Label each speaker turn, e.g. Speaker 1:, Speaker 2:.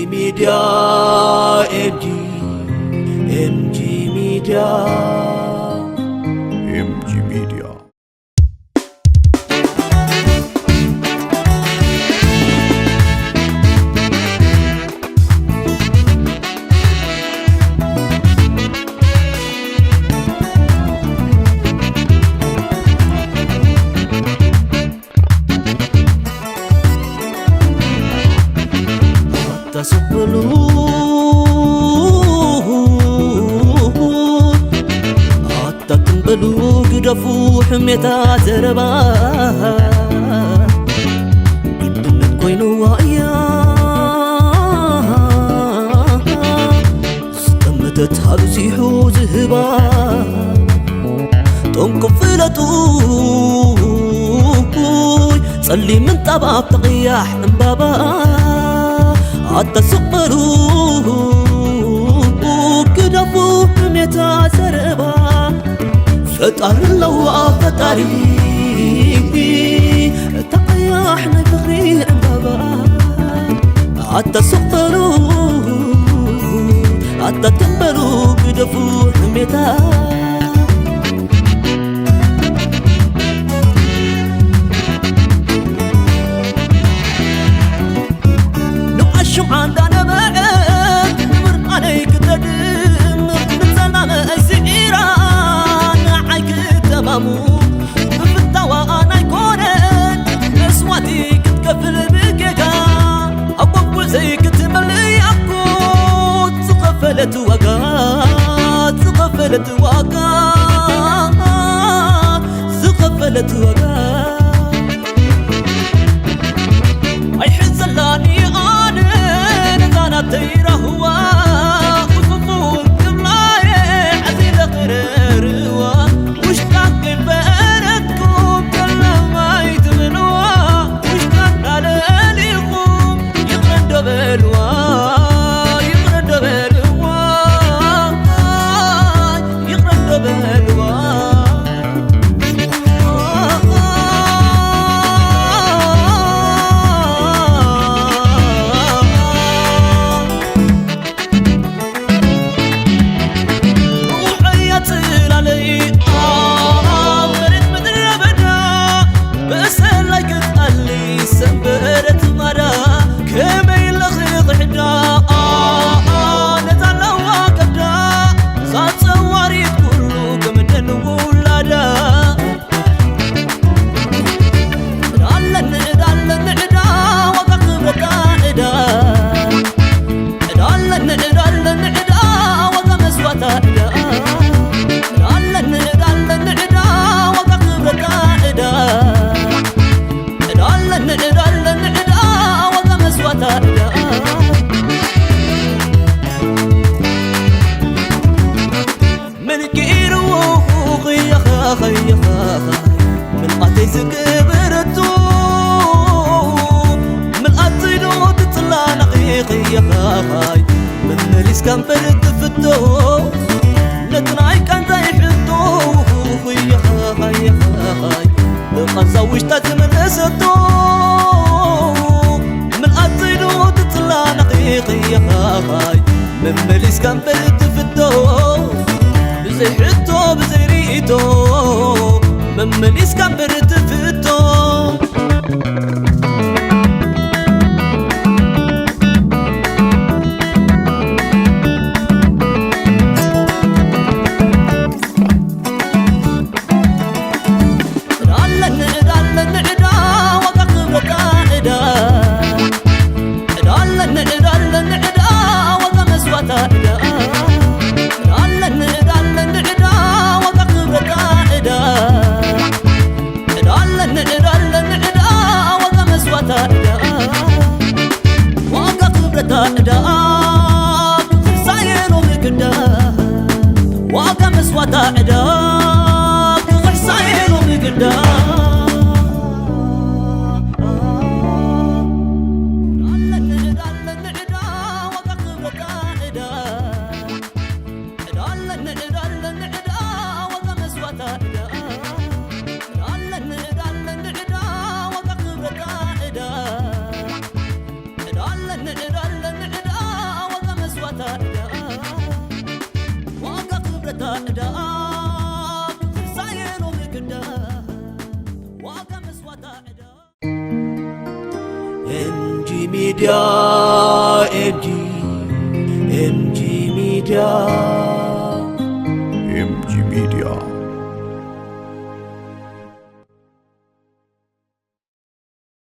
Speaker 1: Media, MG Media, MG Media.
Speaker 2: تنبلو قدفو حميتا زربا قدمت كوينو وايا ستمتت هالسيحو زهبا تنكفلتو صلي من طباب تقياح انبابا عطا سقرو قدفو حميتا زربا فتار الله فتاري تقياحنا فخري بابا عطا سقرو عطا تنبلو قدفو حميتا نقشو عندنا بعد نمر عليك تدمر بتسلام الزئيران مامو بفتاوى أنا يكونن أصواتي كتكفل بكيكا أبوك زي كتملي أبوك تغفلت وقات تغفلت وقات تغفلت وقات أي حزلاني أنا نزانا تيره هو وففور كملاي عزيز قرر من قاتيس كبرتو من قاتينو تطلع نقيقي يا خاي من مليس كان برد فتو نتناي كان زي حدو يا خاي يا خاي بقى نزوج تازم نسدو من قاتينو تطلع نقيقي يا خاي من مليس كان برد فتو بزي حدو بزي ريتو ممليس كان برد فتو مسواتا عدا ساينو مكدا واقع مسواتا عدا
Speaker 1: MG Media MG Media